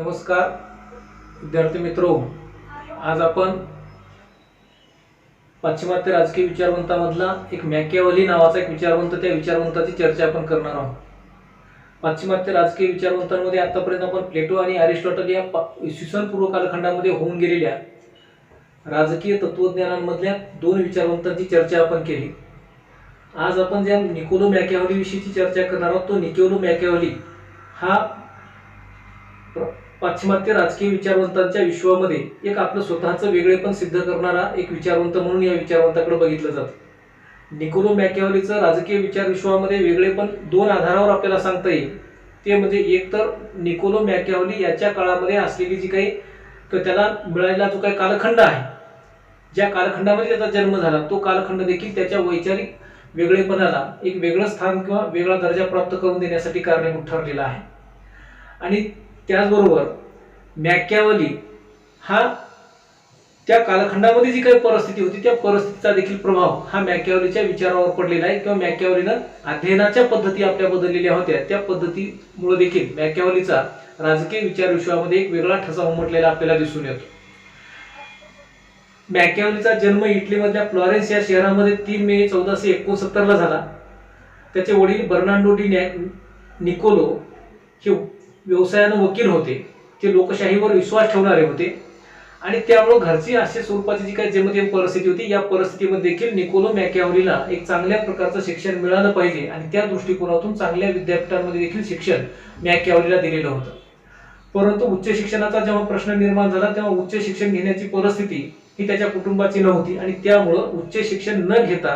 नमस्कार विद्यार्थी मित्रो, आज आपण पाश्चिमात्य राजकीय विचारवंतामधला एक मॅकियावेली नावाचा एक विचारवंत, त्या विचारवंताची चर्चा आपण करणार आहोत। पाश्चिमात्य राजकीय विचारवंतांमध्ये आतापर्यंत आपण प्लेटो आणि अरिस्टॉटल या इसवी पूर्व कालखंडामध्ये होऊन गेलेल्या राजकीय तत्वज्ञानांमधल्या दोन विचारवंतांची चर्चा आपण केली। आज आपण ज्या निकोलो मॅकियावेली विषयीची चर्चा करणार आहोत, तो निकोलो मॅकियावेली हा पाश्चिमात्य राजकीय विचारवंतांच्या विश्वामध्ये एक आपलं स्वतःचं वेगळेपण सिद्ध करणारा एक विचारवंत म्हणून या विचारवंताकडे बघितलं जातं। निकोलो मॅकियावेलीचं राजकीय विचार विश्वामध्ये वेगळेपण दोन आधारावर आपल्याला सांगता येईल। ते म्हणजे एक तर निकोलो मॅकियावेली याच्या काळामध्ये असलेली जी काही त्याला मिळालेला जो काही कालखंड आहे, ज्या कालखंडामध्ये त्याचा जन्म झाला, तो कालखंड देखील त्याच्या वैचारिक वेगळेपणाला एक वेगळं स्थान किंवा वेगळा दर्जा प्राप्त करून देण्यासाठी कारणीभूत ठरलेला आहे। आणि त्याचबरोबर मॅकियावेली हा त्या कालखंडामध्ये जी काही परिस्थिती होती, त्या परिस्थितीचा देखील प्रभाव हा मॅकियावेलीच्या विचारावर पडलेला आहे किंवा मॅकियावेलीनं अध्ययनाच्या पद्धती आपल्या बदललेल्या होत्या, त्या पद्धतीमुळे देखील मॅकियावेलीचा राजकीय विचार विश्वामध्ये एक वेगळा ठसा उमटलेला आपल्याला दिसून येतो। मॅकियावेलीचा जन्म इटलीमधल्या फ्लॉरेन्स या शहरामध्ये 3 मे 1469 ला झाला। त्याचे वडील बर्नार्डो डी निकोलो हे व्यवसायाने वकील होते, ते लोकशाहीवर विश्वास ठेवणारे होते आणि त्यामुळे घरची अशा स्वरूपाची जी काही जन्मदिन परिस्थिती होती, या परिस्थितीमध्ये देखील निकोलो मॅकियावेलीला एक चांगल्या प्रकारचं शिक्षण मिळालं पाहिजे आणि त्या दृष्टिकोनातून चांगल्या विद्यापीठांमध्ये देखील शिक्षण मॅकियावेलीला दिलेलं होतं। परंतु उच्च शिक्षणाचा जेव्हा प्रश्न निर्माण झाला, तेव्हा उच्च शिक्षण घेण्याची परिस्थिती ही त्याच्या कुटुंबाची नव्हती आणि त्यामुळे उच्च शिक्षण न घेता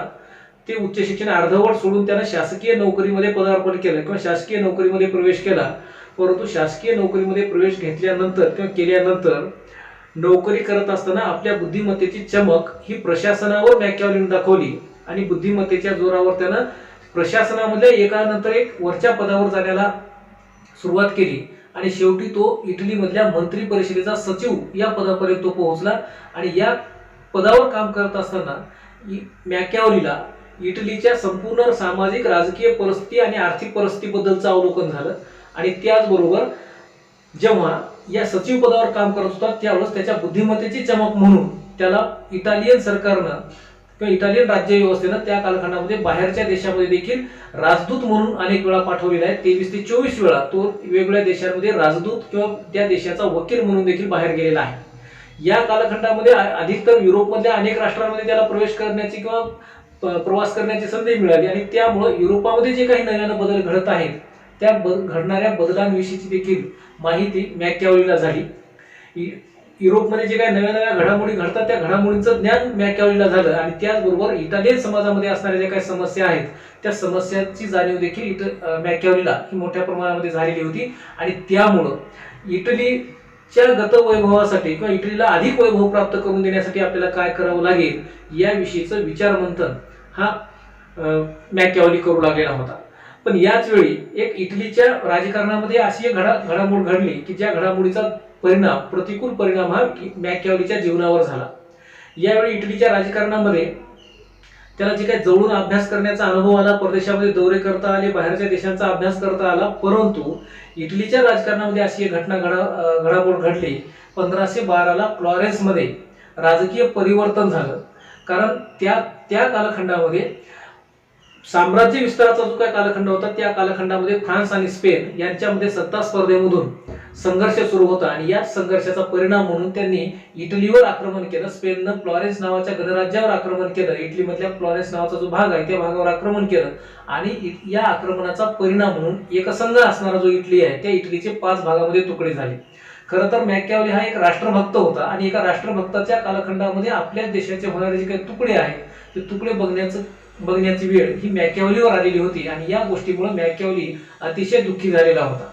ते उच्च शिक्षण अर्धवट सोडून त्याने शासकीय नोकरीमध्ये पदार्पण केलं किंवा शासकीय नोकरीमध्ये प्रवेश केला। परंतु शासकीय नोकरीमध्ये प्रवेश घेतल्यानंतर किंवा केल्यानंतर नोकरी करत असताना आपल्या बुद्धिमत्तेची चमक ही प्रशासनावर मॅकियावेलीने दाखवली आणि बुद्धिमत्तेच्या जोरावर त्यानं प्रशासनामध्ये एकानंतर एक वरच्या पदावर जाण्याला सुरुवात केली आणि शेवटी तो इटलीमधल्या मंत्री परिषदेचा सचिव या पदापर्यंत तो पोहोचला। आणि या पदावर काम करत असताना मॅकियावेलीला इटलीच्या संपूर्ण सामाजिक राजकीय परिस्थिती आणि आर्थिक परिस्थितीबद्दलचं अवलोकन झालं आणि त्याचबरोबर जेव्हा या सचिव पदावर काम करत होता, त्यावेळेस त्याच्या बुद्धिमत्तेची चमक म्हणून त्याला इटालियन सरकारनं किंवा इटालियन राज्य व्यवस्थेनं त्या कालखंडामध्ये बाहेरच्या देशामध्ये देखील राजदूत म्हणून अनेक वेळा पाठवलेला आहे। 23 ते 24 वेळा तो वेगवेगळ्या देशांमध्ये राजदूत किंवा त्या देशाचा वकील म्हणून देखील बाहेर गेलेला आहे। या कालखंडामध्ये अधिकतर युरोपमधल्या अनेक राष्ट्रांमध्ये त्याला प्रवेश करण्याची किंवा प्रवास करण्याची संधी मिळाली आणि त्यामुळे युरोपामध्ये जे काही नव्याने बदल घडत आहेत, त्या घडणाऱ्या बदलांविषयीची देखील माहिती मॅकियावेलीला झाली। युरोपमध्ये जे काही नव्या नव्या घडामोडी घडतात, त्या घडामोडींचं ज्ञान मॅकियावेलीला झालं आणि त्याचबरोबर इटालियन समाजामध्ये असणाऱ्या ज्या काही समस्या आहेत, त्या समस्यांची जाणीव देखील मॅकियावेलीला ही मोठ्या प्रमाणामध्ये झालेली होती आणि त्यामुळं इटलीच्या गतवैभवासाठी किंवा इटलीला अधिक वैभव प्राप्त करून देण्यासाठी आपल्याला काय करावं लागेल याविषयीचं विचारमंथन हा मॅकियावेली करू लागलेला होता। पण याच वेळी एक इटलीच्या राजकारणामध्ये अशी एक घडामोड घडली की ज्या घडामोडीचा परिणाम, प्रतिकूल परिणाम हा मॅकियावेलीच्या जीवनावर झाला। यावेळी इटलीच्या राजकारणामध्ये त्याला जे काही जवळून अभ्यास करण्याचा अनुभव आला, परदेशामध्ये दौरे करता आले, बाहेरच्या देशांचा अभ्यास करता आला, परंतु इटलीच्या राजकारणामध्ये अशी एक घडामोड घडली। 1512 ला फ्लॉरेन्समध्ये राजकीय परिवर्तन झालं, कारण त्या कालखंडामध्ये साम्राज्य विस्ताराचा जो काही कालखंड होता, त्या कालखंडामध्ये फ्रान्स आणि स्पेन यांच्यामध्ये सत्ता स्पर्धेमधून संघर्ष सुरू होता आणि या संघर्षाचा परिणाम म्हणून त्यांनी इटलीवर आक्रमण केलं। स्पेननं फ्लॉरेन्स नावाच्या गणराज्यावर आक्रमण केलं, इटलीमधल्या फ्लॉरेन्स नावाचा जो भाग आहे त्या भागावर आक्रमण केलं आणि या आक्रमणाचा परिणाम म्हणून एकसंघ असणारा जो इटली आहे, त्या इटलीचे 5 भागामध्ये तुकडे झाले। खरं तर मॅकियावेली हा एक राष्ट्रभक्त होता आणि एका राष्ट्रभक्ताच्या कालखंडामध्ये आपल्या देशाचे होणारे जे काही तुकडे आहेत, ते तुकडे बघण्याची वेळ ही मॅकियावेलीवर आलेली होती आणि या गोष्टीमुळे मॅकियावेली अतिशय दुःखी झालेला होता।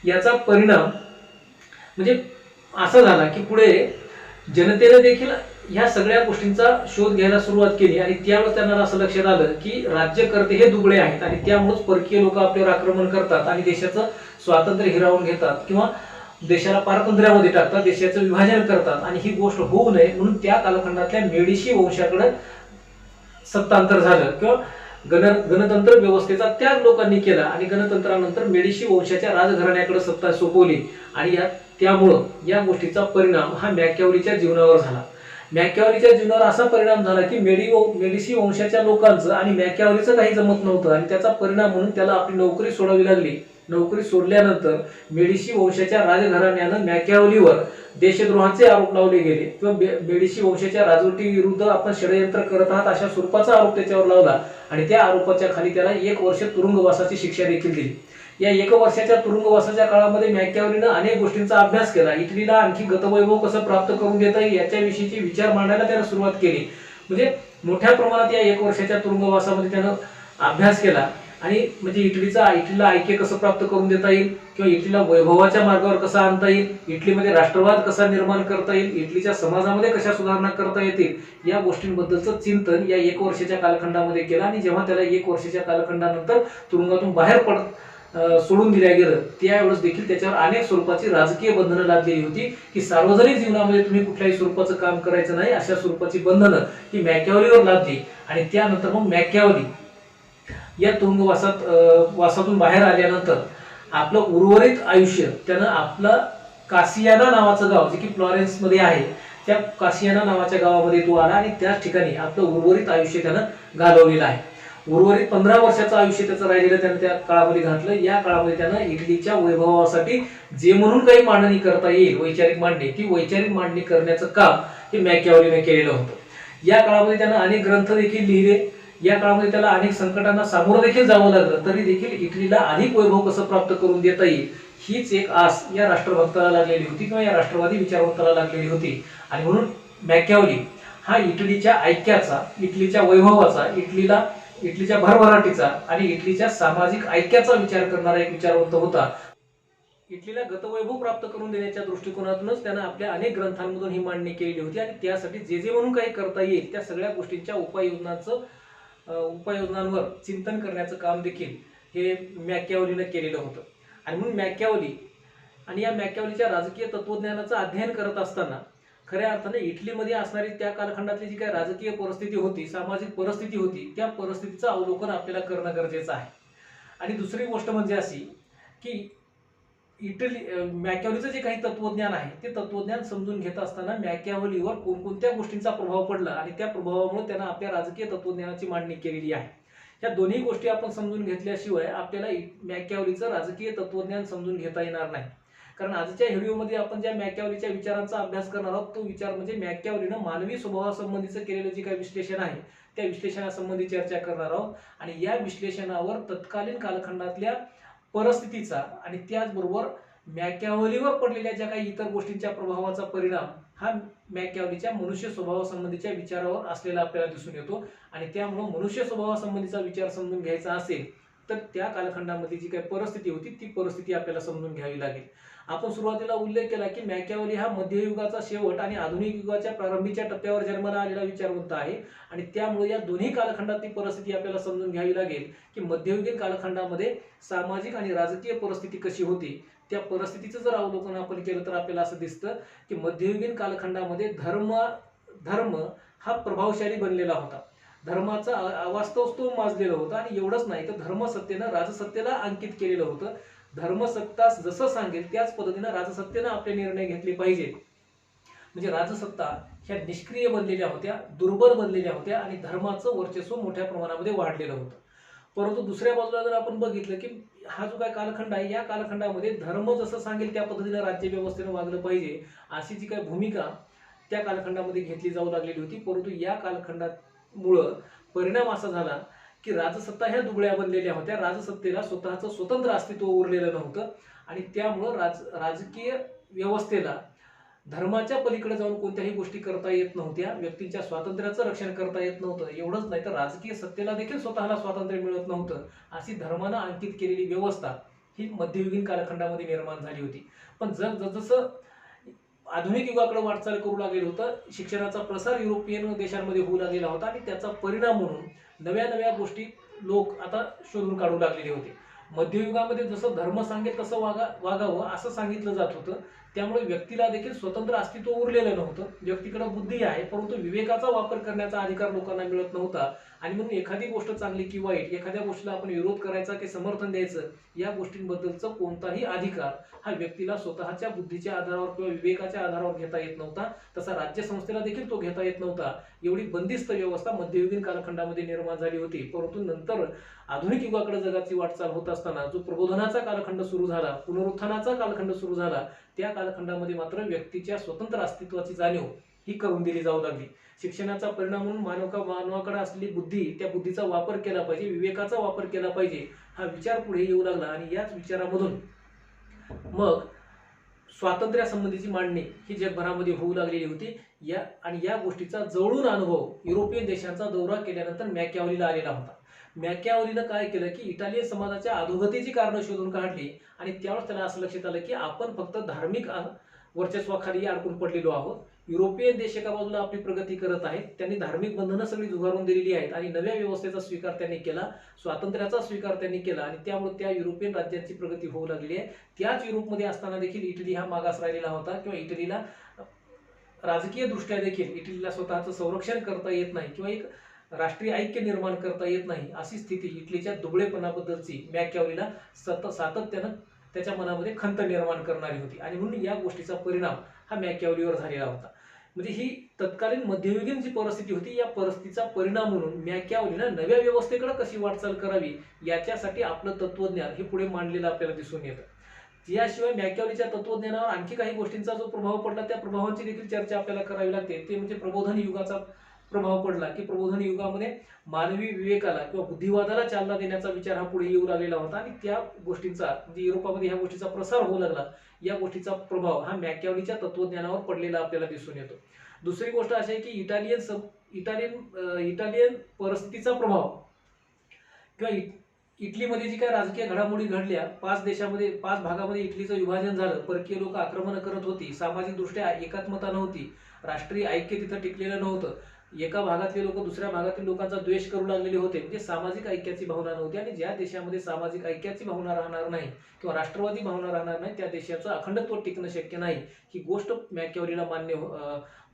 याचा परिणाम म्हणजे असा झाला की पुढे जनतेने देखील ह्या सगळ्या गोष्टींचा शोध घ्यायला सुरुवात केली आणि त्यावेळेस त्यांना असं लक्षात आलं की राज्यकर्ते हे दुबळे आहेत आणि त्यामुळेच परकीय लोक आपल्यावर आक्रमण करतात आणि देशाचं स्वातंत्र्य हिरावून घेतात किंवा देशाला पारतंत्र्यामध्ये टाकतात, देशाचं विभाजन करतात आणि ही गोष्ट होऊ नये म्हणून त्या कालखंडातल्या मेडिशी वंशाकडे सत्तांतर झालं किंवा गणतंत्र व्यवस्थेचा त्याग लोकांनी केला आणि गणतंत्रानंतर मेडिशी वंशाच्या राजघराण्याकडे सत्ता सोपवली आणि त्यामुळं या गोष्टीचा परिणाम हा मॅकियावेलीच्या जीवनावर झाला. मॅकियावेलीच्या जीवनावर असा परिणाम झाला की मेडिसी वंशाच्या लोकांचं आणि मॅकियावेलीचं काही जमत नव्हतं आणि त्याचा परिणाम म्हणून त्याला आपली नोकरी सोडावी लागली. नोकरी सोडल्यानंतर मेडिसी वंशाच्या राजघराण्यानं मॅकियावेलीवर देशद्रोहाचे आरोप लावले गेले किंवा मेडिसी वंशाच्या राजवटीविरुद्ध आपण षडयंत्र करत आहात अशा स्वरूपाचा आरोप त्याच्यावर लावला आणि त्या आरोपाच्या खाली त्याला 1 वर्ष तुरुंगवासाची शिक्षा देखील दिली. या 1 वर्षाच्या तुरुंगवासाच्या काळामध्ये मॅकियावेलीनं अनेक गोष्टींचा अभ्यास केला. इटलीला आणखी गतवैभव कसं प्राप्त करून देता येईल याच्याविषयीचे विचार मांडायला त्यानं सुरुवात केली. म्हणजे मोठ्या प्रमाणात या 1 वर्षाच्या तुरुंगवासामध्ये त्यानं अभ्यास केला आणि म्हणजे इटलीला ऐक्य कसं प्राप्त करून देता येईल किंवा इटलीला वैभवाच्या मार्गावर कसं आणता येईल, इटलीमध्ये राष्ट्रवाद कसा निर्माण करता येईल, इटलीच्या समाजामध्ये कशा सुधारणा करता येतील या गोष्टींबद्दलचं चिंतन या 1 वर्षाच्या कालखंडामध्ये केलं. आणि जेव्हा त्याला 1 वर्षाच्या कालखंडानंतर तुरुंगातून बाहेर सोडून दिल्या गेलं त्यावेळेस देखील त्याच्यावर अनेक स्वरूपाची राजकीय बंधनं लादलेली होती की सार्वजनिक जीवनामध्ये तुम्ही कुठल्याही स्वरूपाचं काम करायचं नाही अशा स्वरूपाची बंधनं ही मॅकियावेलीवर लादली. आणि त्यानंतर मग मॅकियावेली या तुरुंगवासातून बाहेर आल्यानंतर आपलं उर्वरित आयुष्य त्यानं आपलं कासियाना नावाचं गाव जे की फ्लॉरेन्स मध्ये आहे त्या कासियाना नावाच्या गावामध्ये तो आला आणि त्याच ठिकाणी आपलं उर्वरित आयुष्य त्यानं घालवलेलं आहे. उर्वरित 15 वर्षाचं आयुष्य त्याचं राहिलेलं त्यानं त्या काळामध्ये घातलं. या काळामध्ये त्यानं इटलीच्या वैभवासाठी जे म्हणून काही मांडणी करता येईल वैचारिक मांडणी ती वैचारिक मांडणी करण्याचं काम हे मॅकियावेलीने केलेलं होतं. या काळामध्ये त्यानं अनेक ग्रंथ देखील लिहिले. या काळामध्ये त्याला अनेक संकटांना सामोरं देखील जावं लागलं तरी देखील इटलीला अधिक वैभव कसं प्राप्त करून देता येईल हीच एक आस या राष्ट्रभक्ताला लागलेली होती किंवा या राष्ट्रवादी विचारवंताला लागलेली होती. आणि म्हणून मॅकियावेली हा इटलीच्या ऐक्याचा, इटलीच्या वैभवाचा, इटलीच्या भरभराटीचा आणि इटलीच्या सामाजिक ऐक्याचा विचार करणारा एक विचारवंत होता. इटलीला गतवैभव प्राप्त करून देण्याच्या दृष्टिकोनातूनच त्यानं आपल्या अनेक ग्रंथांमधून ही मांडणी केलेली होती आणि त्यासाठी जे म्हणून काही करता येईल त्या सगळ्या गोष्टींच्या उपाययोजनांवर चिंतन करण्याचं काम देखील हे मॅकियावेलीनं केलेलं होतं. आणि म्हणून मॅकियावेली आणि या मॅकियावेलीच्या राजकीय तत्वज्ञानाचं अध्ययन करत असताना खऱ्या अर्थाने इटलीमध्ये असणारी त्या कालखंडातली जी काही राजकीय परिस्थिती होती, सामाजिक परिस्थिती होती, त्या परिस्थितीचं अवलोकन आपल्याला करणं गरजेचं आहे. आणि दुसरी गोष्ट म्हणजे अशी की मॅकियावेलीचं जे काही तत्वज्ञान आहे ते तत्वज्ञान समजून घेत असताना मॅकियावेलीवर कोणकोणत्या गोष्टींचा प्रभाव पडला आणि त्या प्रभावामुळे त्यानं आपल्या राजकीय तत्वज्ञानाची मांडणी केलेली आहे. या दोन्ही गोष्टी आपण समजून घेतल्याशिवाय आपल्याला मॅकियावेलीचं राजकीय तत्वज्ञान समजून घेता येणार नाही. कारण आजच्या व्हिडिओमध्ये आपण ज्या मॅकियावेलीच्या विचारांचा अभ्यास करणार आहोत तो विचार म्हणजे मॅकियावेलीनं मानवी स्वभावासंबंधीचं केलेलं जे काही विश्लेषण आहे त्या विश्लेषणासंबंधी चर्चा करणार आहोत. आणि या विश्लेषणावर तत्कालीन कालखंडातल्या परिस्थितीचा आणि त्याचबरोबर मॅकियावेलीवर पडलेल्या ज्या काही इतर गोष्टींच्या प्रभावाचा परिणाम हा मॅकियावेलीच्या मनुष्य स्वभावासंबंधीच्या विचारावर असलेला आपल्याला दिसून येतो. आणि त्यामुळे मनुष्य स्वभावासंबंधीचा विचार समजून घ्यायचा असेल तर त्या कालखंडामध्ये जी काही परिस्थिती होती ती परिस्थिती आपल्याला समजून घ्यावी लागेल. आपण सुरुवातीला उल्लेख केला की मॅकियावेली हा मध्ययुगाचा शेवट आणि आधुनिक युगाच्या प्रारंभीच्या टप्प्यावर जन्माला आलेला विचारवंत आहे. आणि त्यामुळे या दोन्ही कालखंडातली परिस्थिती आपल्याला समजून घ्यावी लागेल की मध्ययुगीन कालखंडामध्ये सामाजिक आणि राजकीय परिस्थिती कशी होती. त्या परिस्थितीचं जर अवलोकन आपण केलं तर आपल्याला असं दिसतं की मध्ययुगीन कालखंडामध्ये धर्म हा प्रभावशाली बनलेला होता. धर्माचा अवास्तव माजलेलं होतं आणि एवढंच नाही तर धर्मसत्तेनं राजसत्तेला अंकित केलेलं होतं. धर्मसत्ता जसं सांगेल त्याच पद्धतीनं राजसत्तेनं आपले निर्णय घेतले पाहिजेत. म्हणजे राजसत्ता ह्या निष्क्रिय बनलेल्या होत्या, दुर्बल बनलेल्या होत्या आणि धर्माचं वर्चस्व मोठ्या प्रमाणामध्ये वाढलेलं होतं. परंतु दुसऱ्या बाजूला जर आपण बघितलं की हा जो काय कालखंड आहे या कालखंडामध्ये धर्म जसं सांगेल त्या पद्धतीनं राज्य व्यवस्थेनं वागलं पाहिजे अशी जी काही भूमिका त्या कालखंडामध्ये घेतली जाऊ लागलेली होती. परंतु या कालखंडामुळं परिणाम असा झाला की राजसत्ता ह्या दुबळ्या बनलेल्या होत्या. राजसत्तेला स्वतःचं स्वतंत्र अस्तित्व उरलेलं नव्हतं आणि त्यामुळं राजकीय व्यवस्थेला धर्माच्या पलीकडे जाऊन कोणत्याही गोष्टी करता येत नव्हत्या. व्यक्तींच्या स्वातंत्र्याचं रक्षण करता येत नव्हतं. एवढंच नाही तर राजकीय सत्तेला देखील स्वतःला स्वातंत्र्य मिळत नव्हतं. अशी धर्मानं अंकित केलेली व्यवस्था ही मध्ययुगीन कालखंडामध्ये निर्माण झाली होती. पण जसं आधुनिक युगाकडे वाटचाल करू लागलेलं होतं, शिक्षणाचा प्रसार युरोपियन देशांमध्ये होऊ लागलेला होता आणि त्याचा परिणाम म्हणून नव्या नव्या गोष्टी लोक आता शोधून काढू लागलेले होते. मध्ययुगामध्ये जसं धर्म सांगेल तसं वागावं असं सांगितलं जात होतं. त्यामुळे व्यक्तीला देखील स्वतंत्र अस्तित्व उरलेलं नव्हतं. व्यक्तीकडे बुद्धी आहे, परंतु विवेकाचा वापर करण्याचा अधिकार लोकांना मिळत नव्हता. आणि म्हणून एखादी गोष्ट चांगली की वाईट, एखाद्या गोष्टीला आपण विरोध करायचा की समर्थन द्यायचं, या गोष्टींबद्दलचा कोणताही अधिकार हा व्यक्तीला स्वतःच्या बुद्धीच्या आधारावर किंवा विवेकाच्या आधारावर घेता येत नव्हता. तसा राज्यसंस्थेला देखील तो घेता येत नव्हता. एवढी बंदिस्त व्यवस्था मध्ययुगीन कालखंडामध्ये निर्माण झाली होती. परंतु नंतर आधुनिक युगाकडे जगाची वाटचाल होत असताना जो प्रबोधनाचा कालखंड सुरू झाला, पुनरुत्थानाचा कालखंड सुरू झाला, त्या कालखंडामध्ये मात्र व्यक्तीच्या स्वतंत्र अस्तित्वाची जाणीव ही करून दिली जाऊ लागली. शिक्षणाचा परिणाम म्हणून मानवाकडे असलेली बुद्धी, त्या बुद्धीचा वापर केला पाहिजे, विवेकाचा वापर केला पाहिजे, हा विचार पुढे येऊ लागला. आणि याच विचारामधून मग स्वातंत्र्यासंबंधीची मांडणी ही जगभरामध्ये होऊ लागलेली होती. या गोष्टीचा जवळून अनुभव युरोपियन देशांचा दौरा केल्यानंतर मॅकियावेलीला आलेला होता. मॅकियावेलीनं काय केलं की इटालियन समाजाच्या अधोगतीची कारणं शोधून काढली. आणि त्यावेळेस त्याला असं लक्षात आलं की आपण फक्त धार्मिक वर्चस्वाखाली अडकून पडलेलो आहोत. युरोपियन देश एका बाजूला आपली प्रगती करत आहेत, त्यांनी धार्मिक बंधनं सगळी झुगारून दिलेली आहेत आणि नव्या व्यवस्थेचा स्वीकार त्यांनी केला, स्वातंत्र्याचा स्वीकार त्यांनी केला आणि त्यामुळे त्या युरोपियन राज्यांची प्रगती होऊ लागली आहे. त्याच युरोपमध्ये असताना देखील इटली हा मागास राहिलेला होता किंवा इटलीला राजकीय दृष्ट्या देखील इटलीला स्वतःचं संरक्षण करता येत नाही किंवा एक राष्ट्रीय ऐक्य निर्माण करता येत नाही. अशी स्थिती इटलीच्या दुबळेपणाबद्दलची मॅकियावेलीला सातत्यानं त्याच्या मनामध्ये खंत निर्माण करणारी होती. आणि म्हणून या गोष्टीचा परिणाम हा मॅकियावेलीवर झालेला होता. म्हणजे ही तत्कालीन मध्ययुगीन जी परिस्थिती होती, या परिस्थितीचा परिणाम म्हणून मॅकियावेलीनं नव्या व्यवस्थेकडे कशी वाटचाल करावी याच्यासाठी आपलं तत्वज्ञान हे पुढे मांडलेलं आपल्याला दिसून येतं. याशिवाय मॅकियावेलीच्या तत्वज्ञानावर आणखी काही गोष्टींचा जो प्रभाव पडला, त्या प्रभावांची देखील चर्चा आपल्याला करावी लागते. ते म्हणजे प्रबोधन युगाचा प्रभाव पडला की प्रबोधन युगामध्ये मानवी विवेकाला किंवा बुद्धिवादाला चालना देण्याचा विचार हा पुढे येऊ लागलेला होता. आणि त्या गोष्टींचा म्हणजे युरोपामध्ये ह्या गोष्टीचा प्रसार होऊ लागला. या गोष्टीचा प्रभाव हा मॅकियावेलीच्या तत्वज्ञानावर पडलेला आपल्याला दिसून येतो. दुसरी गोष्ट अशी आहे की इटालियन परिस्थितीचा प्रभाव किंवा इटलीमध्ये जी काही राजकीय घडामोडी घडल्या, 5 भागामध्ये इटलीचं विभाजन झालं, परकीय लोक आक्रमण करत होती, सामाजिक दृष्ट्या एकात्मता नव्हती, राष्ट्रीय ऐक्य तिथं टिकलेलं नव्हतं, एका भागातले लोक दुसऱ्या भागातील लोकांचा द्वेष करू लागलेले होते, म्हणजे सामाजिक ऐक्याची भावना नव्हती. आणि ज्या देशामध्ये सामाजिक ऐक्याची भावना राहणार नाही किंवा राष्ट्रवादी भावना राहणार नाही, त्या देशाचं अखंडत्व टिकणं शक्य नाही. ही गोष्ट मॅकियावेलीला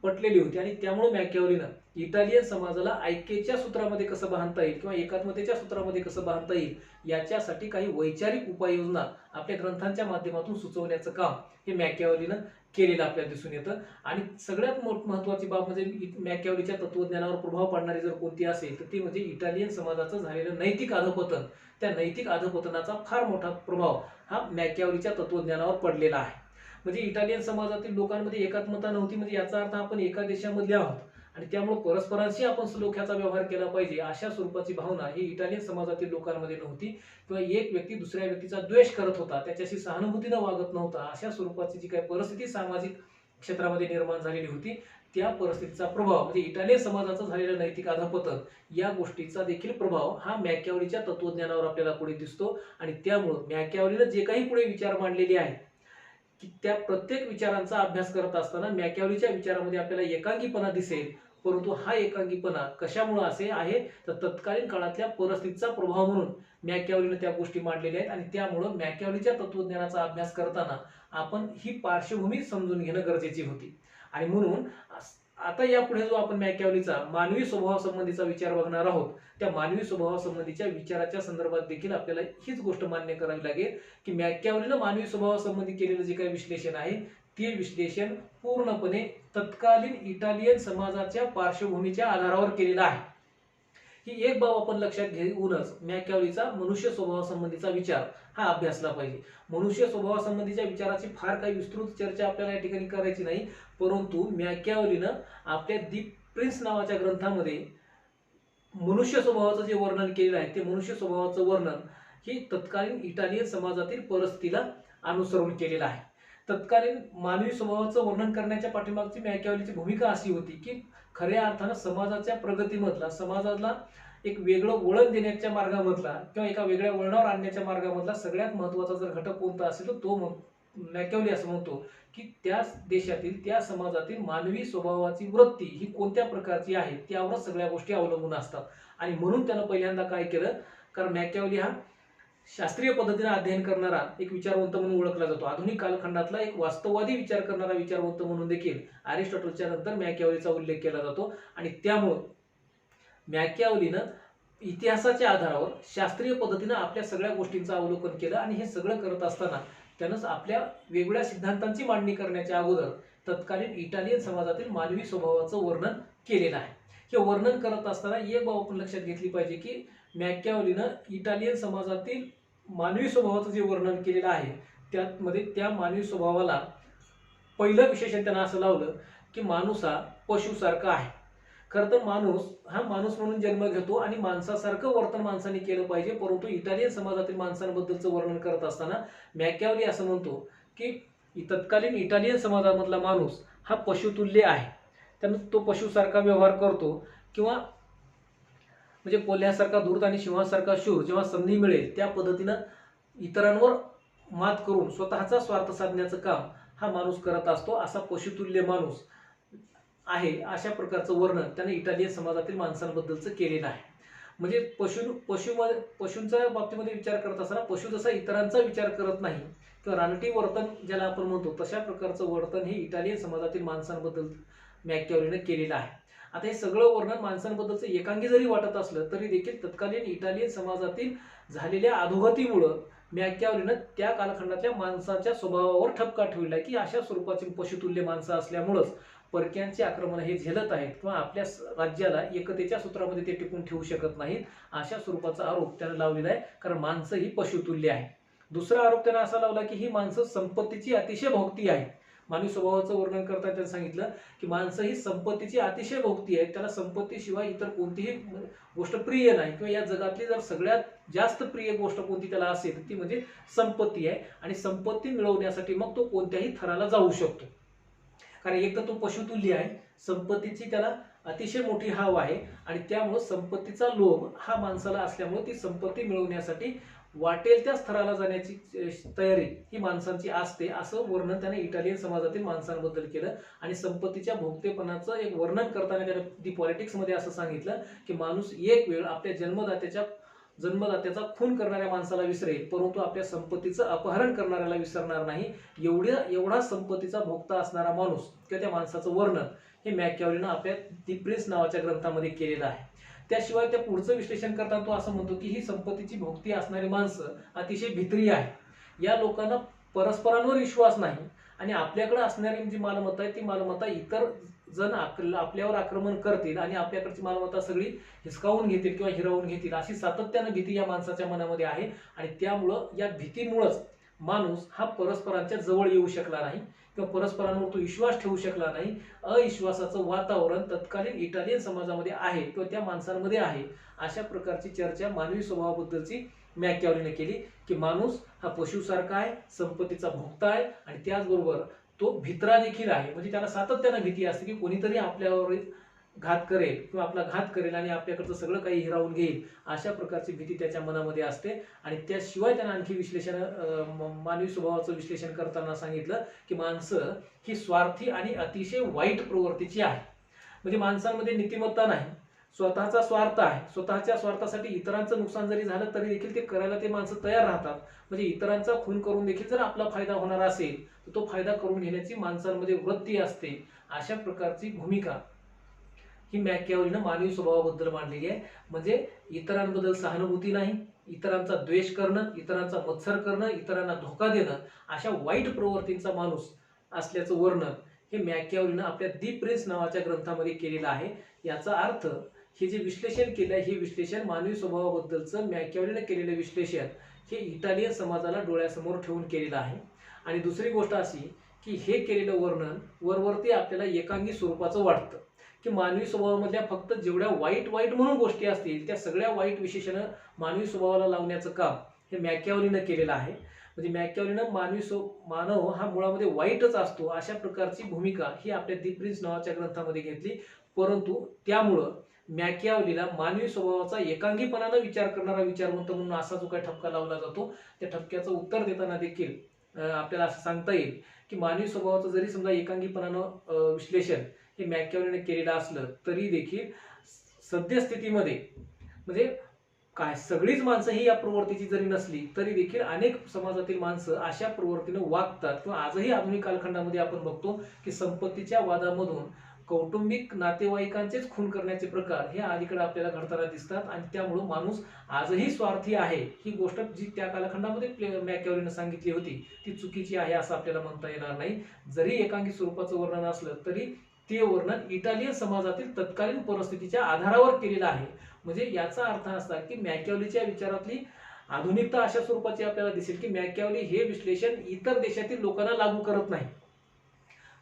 पटलेली होती. आणि त्यामुळे मॅकियावेलीनं इटालियन समाजाला ऐक्याच्या सूत्रामध्ये कसं बांधता येईल किंवा एकात्मतेच्या सूत्रामध्ये कसं बांधता येईल याच्यासाठी काही वैचारिक उपाययोजना आपल्या ग्रंथांच्या माध्यमातून सुचवण्याचं काम हे मॅकियावेलीनं केलेलं आपल्याला दिसून येतं. आणि सगळ्यात महत्त्वाची बाब म्हणजे मॅकियावेलीच्या तत्वज्ञानावर प्रभाव पाडणारी जर कोणती असेल तर ती म्हणजे इटालियन समाजाचं झालेलं नैतिक अधपतन. त्या नैतिक अधपतनाचा फार मोठा प्रभाव हा मॅकियावेलीच्या तत्वज्ञानावर पडलेला आहे. म्हणजे इटालियन समाजातील लोकांमध्ये एकात्मता नव्हती, म्हणजे याचा अर्थ आपण एका देशामधले आहोत आणि त्यामुळे परस्परांशी आपण सलोख्याचा व्यवहार केला पाहिजे अशा स्वरूपाची भावना ही इटालियन समाजातील लोकांमध्ये नव्हती. किंवा एक व्यक्ती दुसऱ्या व्यक्तीचा द्वेष करत होता, त्याच्याशी सहानुभूतीनं वागत नव्हता, अशा स्वरूपाची जी काही परिस्थिती सामाजिक क्षेत्रामध्ये निर्माण झालेली होती, त्या परिस्थितीचा प्रभाव म्हणजे इटालियन समाजाचं झालेलं नैतिक अधपतन या गोष्टीचा देखील प्रभाव हा मॅकियावेलीच्या तत्वज्ञानावर आपल्याला पुढे दिसतो. आणि त्यामुळे मॅकियावेलीनं जे काही पुढे विचार मांडलेले आहेत की त्या प्रत्येक विचारांचा अभ्यास करत असताना मॅकियावेलीच्या विचारामध्ये आपल्याला एकांगीपणा दिसेल. परंतु हा एकांगीपणा कशामुळे असे आहे तर तत्कालीन काळातल्या परिस्थितीचा प्रभाव म्हणून मॅकियावेलीनं त्या गोष्टी मांडलेल्या आहेत. आणि त्यामुळं मॅकियावेलीच्या तत्वज्ञानाचा अभ्यास करताना आपण ही पार्श्वभूमी समजून घेणं गरजेची होती. आणि म्हणून आता यापुढे जो आपण मॅकियावेलीचा मानवी स्वभावासंबंधीचा विचार बघणार आहोत, त्या मानवी स्वभावासंबंधीच्या विचाराच्या संदर्भात देखील आपल्याला हीच गोष्ट मान्य करावी लागेल की मॅकियावेलीनं मानवी स्वभावासंबंधी केलेलं जे काही विश्लेषण आहे ते विश्लेषण पूर्णपणे तत्कालीन इटालियन समाजाच्या पार्श्वभूमीच्या आधारावर केलेलं आहे. ही एक बाब आपण लक्षात घेऊनच मॅकियावेलीचा मनुष्य स्वभावासंबंधीचा विचार हा अभ्यासला पाहिजे. मनुष्य स्वभावासंबंधीच्या विचाराची फार काही विस्तृत चर्चा आपल्याला या ठिकाणी करायची नाही, परंतु मॅकियावेलीनं आपल्या दी प्रिन्स नावाच्या ग्रंथामध्ये मनुष्य स्वभावाचं जे वर्णन केलेलं आहे ते मनुष्य स्वभावाचं वर्णन ही तत्कालीन इटालियन समाजातील परिस्थितीला अनुसरून केलेलं आहे. तत्कालीन मानवी स्वभावाचं वर्णन करण्याच्या पाठीमागची मॅकियावेलीची भूमिका अशी होती की खऱ्या अर्थानं समाजाच्या प्रगतीमधला, समाजाला एक वेगळं वळण देण्याच्या मार्गामधला किंवा एका वेगळ्या वळणावर आणण्याच्या मार्गामधला सगळ्यात महत्त्वाचा जर घटक कोणता असेल तर तो मॅकियावेली असं म्हणतो की त्या देशातील, त्या समाजातील मानवी स्वभावाची वृत्ती ही कोणत्या प्रकारची आहे त्यावरच सगळ्या गोष्टी अवलंबून असतात. आणि म्हणून त्यानं पहिल्यांदा काय केलं, कारण मॅकियावेली हा शास्त्रीय पद्धतीने अध्ययन करणारा एक विचारवंत म्हणून ओळखला जातो. आधुनिक कालखंडातला एक वास्तववादी विचार करणारा विचारवंत म्हणून देखील अरिस्टॉटलच्या नंतर मॅकियावेलीचा उल्लेख केला जातो. आणि त्यामुळे मॅकियावेलीनं इतिहासाच्या आधारावर शास्त्रीय पद्धतीनं आपल्या सगळ्या गोष्टींचं अवलोकन केलं. आणि हे सगळं करत असताना त्यानंच आपल्या वेगवेगळ्या सिद्धांतांची मांडणी करण्याच्या अगोदर तत्कालीन इटालियन समाजातील मानवी स्वभावाचं वर्णन केलेलं आहे. हे वर्णन करत असताना एक बाब आपण लक्षात घेतली पाहिजे की मॅकियावेलीनं इटालियन समाजातील मानवी स्वभावाचं जे वर्णन केलेलं आहे त्यामध्ये त्या मानवी स्वभावाला पहिलं विशेषण त्यांना असं लावलं की माणूस हा पशुसारखा आहे. खरं तर माणूस म्हणून जन्म घेतो आणि माणसासारखं वर्तन माणसाने केलं पाहिजे. परंतु इटालियन समाजातील माणसांबद्दलचं वर्णन करत असताना मॅकियावेली असं म्हणतो की तत्कालीन इटालियन समाजामधला माणूस हा पशुतुल्य आहे. त्यानं तो पशुसारखा व्यवहार करतो किंवा म्हणजे कोल्ह्यासारखा धूर्त आणि सिंहासारखा शूर जेव्हा संधी मिळेल त्या पद्धतीनं इतरांवर मात करून स्वतःचा स्वार्थ साधण्याचं काम हा माणूस करत असतो. असा पशुतुल्य माणूस आहे अशा प्रकारचं वर्णन त्याने इटालियन समाजातील माणसांबद्दलचं केलेलं आहे. म्हणजे पशूंच्या बाबतीमध्ये विचार करत असताना पशु जसा इतरांचा विचार करत नाही किंवा रानटी वर्तन ज्याला आपण म्हणतो तशा प्रकारचं वर्तन हे इटालियन समाजातील माणसांबद्दल मॅकियावेलीनं केलेलं आहे. आता हे सगळं वर्णन माणसांबद्दलचं एकांगी जरी वाटत असलं तरी देखील तत्कालीन इटालियन समाजातील झालेल्या अधोगतीमुळं मॅकियावेलीनं त्या कालखंडातल्या माणसाच्या स्वभावावर ठपका ठेवला की अशा स्वरूपाची पशुतुल्य माणसं असल्यामुळंच परक्यांचे आक्रमण हे झेलत आहेत किंवा आपल्या राज्याला एकतेच्या सूत्रामध्ये ते टिकून ठेवू शकत नाहीत अशा स्वरूपाचा आरोप त्यानं लावलेला आहे. कारण माणसं ही पशुतुल्य आहे. दुसरा आरोप त्यानं असा लावला की ही माणसं संपत्तीची अतिशय भोगती आहेत. मानवी स्वभावाचं वर्णन करताना त्यांनी सांगितलं की माणसं ही संपत्तीची अतिशय भोगती आहेत. त्याला संपत्तीशिवाय इतर कोणतीही गोष्ट प्रिय नाही किंवा या जगातली जर सगळ्यात जास्त प्रिय गोष्ट कोणती त्याला असेल ती म्हणजे संपत्ती आहे. आणि संपत्ती मिळवण्यासाठी मग तो कोणत्याही थराला जाऊ शकतो. कारण एक तर तो पशुतुल्य आहे, संपत्तीची त्याला अतिशय मोठी हाव आहे आणि त्यामुळे संपत्तीचा लोभ हा माणसाला असल्यामुळे ती संपत्ती मिळवण्यासाठी वाटेल त्या स्तराला जाण्याची तयारी ही माणसांची असते असं वर्णन त्याने इटालियन समाजातील माणसांबद्दल केलं. आणि संपत्तीच्या भोगतेपणाचं एक वर्णन करताना त्याने दी पॉलिटिक्समध्ये असं सांगितलं की माणूस एक वेळ आपल्या जन्मदात्याचा खून करणाऱ्या माणसाला विसरेल परंतु आपल्या संपत्तीचं अपहरण करणाऱ्याला विसरणार नाही. एवढा संपत्तीचा भोगता असणारा माणूस किंवा त्या माणसाचं वर्णन हे मॅकियावेलीनं आपल्या दी प्रिन्स नावाच्या ग्रंथामध्ये केलेलं आहे. त्याशिवाय त्या पुढचं विश्लेषण करताना तो असं म्हणतो की ही संपत्तीची भोगती असणारी माणसं अतिशय भित्री आहे. या लोकांना परस्परांवर विश्वास नाही आणि आपल्याकडे असणारी जी मालमत्ता आहे ती मालमत्ता इतर जण आपल्यावर आक्रमण करतील आणि आपल्याकडची मालमत्ता सगळी हिसकावून घेतील किंवा हिरावून घेतील अशी सातत्यानं भीती या माणसाच्या मनामध्ये आहे. आणि त्यामुळं या भीतीमुळंच माणूस हा परस्परांच्या जवळ येऊ शकला नाही किंवा परस्परांवर तो विश्वास ठेवू शकला नाही. अविश्वासाचं वातावरण तत्कालीन इटालियन समाजामध्ये आहे किंवा त्या माणसांमध्ये आहे. अशा प्रकारची चर्चा मानवी स्वभावाबद्दलची मॅकियावेलीने केली की माणूस हा पशुसारखा आहे, संपत्तीचा भोगता आहे आणि त्याचबरोबर तो भित्रा देखील आहे. म्हणजे त्याला सातत्यानं भीती असते की कोणीतरी आपल्यावर घात करेल किंवा आपला घात करेल आणि आपल्याकडचं सगळं काही हिरावून घेईल अशा प्रकारची भीती त्याच्या मनामध्ये असते. आणि त्याशिवाय त्यानं आणखी मानवी स्वभावाचं विश्लेषण करताना सांगितलं की माणसं ही स्वार्थी आणि अतिशय वाईट प्रवृत्तीची आहे. म्हणजे माणसांमध्ये नीतिमत्ता नाही, स्वतःचा स्वार्थ आहे. स्वतःच्या स्वार्थासाठी इतरांचं नुकसान जरी झालं तरी देखील ते करायला ते माणसं तयार राहतात. म्हणजे इतरांचा खून करून देखील जर आपला फायदा होणार असेल तर तो फायदा करून घेण्याची माणसांमध्ये वृत्ती असते. अशा प्रकारची भूमिका ही मॅकियावेलीनं मानवी स्वभावाबद्दल मांडलेली आहे. म्हणजे इतरांबद्दल सहानुभूती नाही, इतरांचा द्वेष करणं, इतरांचा मत्सर करणं, इतरांना धोका देणं अशा वाईट प्रवृत्तींचा माणूस असल्याचं वर्णन हे मॅकियावेलीनं आपल्या दी प्रिन्स नावाच्या ग्रंथामध्ये केलेलं आहे. याचा अर्थ हे जे विश्लेषण केलं आहे हे विश्लेषण मानवी स्वभावाबद्दलचं मॅकियावेलीनं केलेलं विश्लेषण हे इटालियन समाजाला डोळ्यासमोर ठेवून केलेलं आहे. आणि दुसरी गोष्ट अशी की हे केलेलं वर्णन वरवरती आपल्याला एकांगी स्वरूपाचं वाटतं की मानवी स्वभावामधल्या फक्त जेवढ्या वाईट म्हणून गोष्टी असतील त्या सगळ्या वाईट विशेषणं मानवी स्वभावाला लावण्याचं काम हे मॅकियावेलीनं केलेलं आहे. म्हणजे मॅकियावेलीनं मानव हा मुळामध्ये वाईटच असतो अशा प्रकारची भूमिका ही आपल्या दी प्रिन्स नावाच्या ग्रंथामध्ये घेतली. परंतु त्यामुळं मॅकियावेलीला मानवी स्वभावाचा एकांगीपणानं विचार करणारा विचारवंत म्हणून असा जो काही ठपका लावला जातो त्या ठपक्याचं उत्तर देताना देखील आपल्याला असं सांगता येईल की मानवी स्वभावाचं जरी समजा एकांगीपणानं विश्लेषण हे मॅकियावेलीने केलेलं असलं तरी देखील सद्यस्थितीमध्ये म्हणजे काय सगळीच माणसं ही या प्रवृत्तीची जरी नसली तरी देखील अनेक समाजातील माणसं अशा प्रवृत्तीने वागतात किंवा आजही आधुनिक कालखंडामध्ये आपण बघतो की संपत्तीच्या वादामधून कौटुंबिक नातेवाईकांचेच खून करण्याचे प्रकार हे अलीकडे आपल्याला घडताना दिसतात आणि त्यामुळे माणूस आजही स्वार्थी आहे ही गोष्ट जी त्या कालखंडामध्ये मॅकियावेलीने सांगितली होती ती चुकीची आहे असं आपल्याला म्हणता येणार नाही. जरी एकांगी स्वरूपाचं वर्णन असलं तरी ते वर्णन इटालियन समाजातील तत्कालीन परिस्थितीच्या आधारावर केलेलं आहे. म्हणजे याचा अर्थ असा की मॅकियावेलीच्या विचारातली आधुनिकता अशा स्वरूपाची आपल्याला दिसेल की मॅकियावेली हे विश्लेषण इतर देशातील लोकांना लागू करत नाही.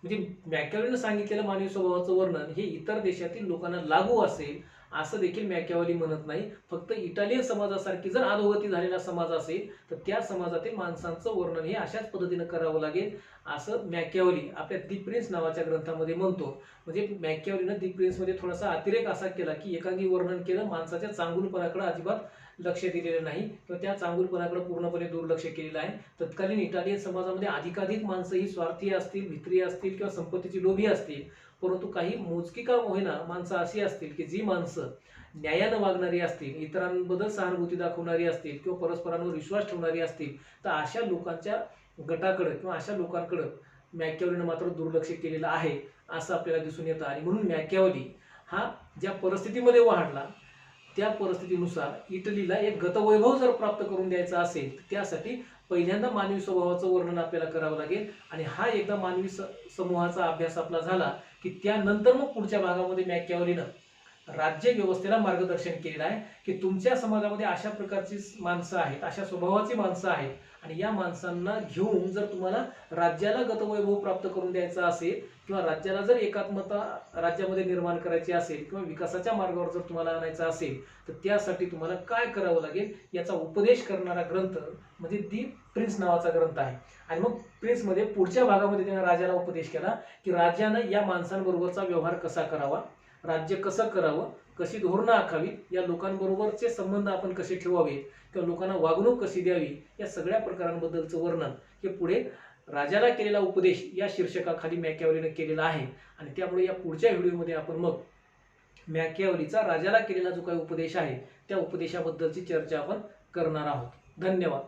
म्हणजे मॅकियावेलीने सांगितलेलं मानवी स्वभावाचं वर्णन हे इतर देशातील लोकांना लागू असेल असं देखील मॅकियावेली म्हणत नाही. फक्त इटालियन समाजासारखी जर अधोगती झालेला समाज असेल तर त्या समाजातील माणसांचं वर्णन हे अशाच पद्धतीनं करावं लागेल असं मॅकियावेली आपल्या दी प्रिन्स नावाच्या ग्रंथामध्ये म्हणतो. म्हणजे मॅकियावेलीनं दी प्रिन्समध्ये थोडासा अतिरेक असा केला की एकांगी वर्णन केलं, माणसाच्या चांगुलपणाकडे अजिबात लक्ष दिलेलं नाही किंवा त्या चांगुलपणाकडे पूर्णपणे दुर्लक्ष केलेलं आहे. तत्कालीन इटालियन समाजामध्ये अधिकाधिक माणसं ही स्वार्थी असतील, भित्री असतील किंवा संपत्तीची लोभी असतील, परंतु काही मोजकी का होईना माणसं अशी असतील की जी माणसं न्यायानं वागणारी असतील, इतरांबद्दल सहानुभूती दाखवणारी असतील किंवा परस्परांवर विश्वास ठेवणारी असतील तर अशा लोकांच्या गटाकडे किंवा अशा लोकांकडे मॅकियावेलीनं मात्र दुर्लक्ष केलेलं आहे असं आपल्याला दिसून येतं. आणि म्हणून मॅकियावेली हा ज्या परिस्थितीमध्ये वाढला त्या परिस्थितीनुसार इटलीला एक गतवैभव जर प्राप्त करून द्यायचा असेल तर त्यासाठी पहिल्यांदा मानवी स्वभावाचं वर्णन आपल्याला करावं लागेल. आणि हा एकदा मानवी समूहाचा अभ्यास आपला झाला की त्यानंतर मग पुढच्या भागामध्ये मॅकियावेलीनं राज्य व्यवस्थेला मार्गदर्शन केलेलं आहे की तुमच्या समाजामध्ये अशा प्रकारची माणसं आहेत, अशा स्वभावाची माणसं आहेत आणि या माणसांना घेऊन जर तुम्हाला राज्याला गतवैभव प्राप्त करून द्यायचा असेल किंवा राज्याला जर एकात्मता राज्यामध्ये निर्माण करायची असेल किंवा विकासाच्या मार्गावर जर तुम्हाला आणायचं असेल तर त्यासाठी तुम्हाला काय करावं लागेल याचा उपदेश करणारा ग्रंथ म्हणजे दी प्रिन्स नावाचा ग्रंथ आहे. आणि मग प्रिन्समध्ये पुढच्या भागामध्ये त्याने राजाला उपदेश केला की राजानं या माणसांबरोबरचा व्यवहार कसा करावा, राज्य कसं करावं, कशी धोरणं आखावीत, या लोकांबरोबरचे संबंध आपण कसे ठेवावेत किंवा लोकांना वागणूक कशी द्यावी या सगळ्या प्रकारांबद्दलचं वर्णन हे पुढे राजाला केलेला उपदेश या शीर्षकाखाली मॅकियावेलीने केलेला आहे. आणि त्यामुळे या पुढच्या व्हिडिओमध्ये आपण मग मॅकियावेलीचा राजाला केलेला जो काही उपदेश आहे त्या उपदेशाबद्दलची चर्चा आपण करणार आहोत. धन्यवाद.